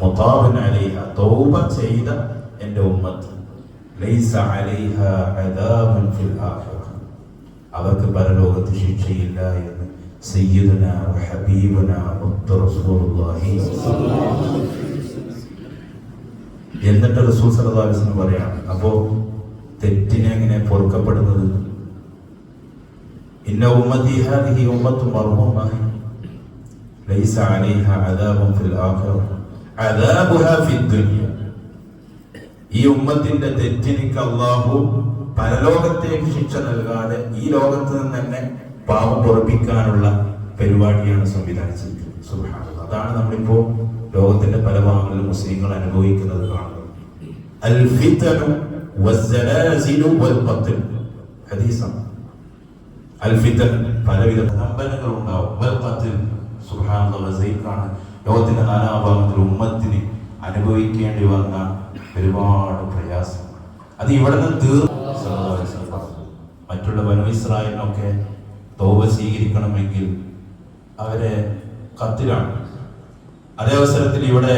മുതാബൻ അലൈഹ, തൗബ ചെയ്ത എൻ്റെ ഉമ്മത്ത്, ലൈസ അലൈഹ അദാബുൻ ഫിൽ ആഖിറ, അവർക്ക് പരലോകത്ത് ശിക്ഷയില്ല എന്ന് സയ്യിദുന വ ഹബീബുന മുഹമ്മദ് റസൂലുള്ളാഹി. എന്നിട്ട് റസൂൽ സല്ലല്ലാഹു അലൈഹി വസല്ലം പറയാണ്, അപ്പോ തെറ്റിനെ എങ്ങനെ പൊറുക്കപ്പെടുന്നത്? ഇന്ന ഉമ്മത്തി ഹാദിഹി ഉമ്മത്തുൻ മർഹൂമ ലൈസ അലൈഹ അദാബുൻ ഫിൽ ആഖിറ അദാബുഹാ ഫിദ് ദുനിയ. ഈ ഉമ്മത്തിന്റെ തെറ്റിനിക്ക് അല്ലാഹു പരലോകത്തേക്ക് ശിക്ഷ നൽകാതെ ഈ ലോകത്ത് നിന്ന് തന്നെ പാപം പൊറുപ്പിക്കാനുള്ള പരിപാടിയാണ് സംവിധാനിച്ചിരിക്കുന്നത്. സുബ്ഹാനല്ലാഹ്. അതാണ് നമ്മളിപ്പോ ലോകത്തിന്റെ പല ഭാഗങ്ങളിലും മുസ്ലിങ്ങൾ അനുഭവിക്കുന്നത് കാണുന്നത്. അൽ ഫിതനു വസ്സലാസിലു വൽ ഖത്ൽ. ഹദീസാണ്. അൽ ഫിതൻ, പലവിധ സ്തംഭനങ്ങൾ ഉണ്ടാവും. വൽ ഖത്ൽ, സുബ്ഹാനല്ലാഹ്, വസൈഖാണ്. ലോകത്തിന്റെ നാനാഭാഗത്തിൽ ഉമ്മത്തിന് അനുഭവിക്കേണ്ടി വന്ന ഒരുപാട് പ്രയാസം. അത് ഇവിടെ നിന്ന് തീർന്നു. മറ്റുള്ള ബനൂ ഇസ്രായേലിനൊക്കെ തൗബ സ്വീകരിക്കണമെങ്കിൽ അവരെ കത്തിലാണ്. അതേ അവസരത്തിൽ ഇവിടെ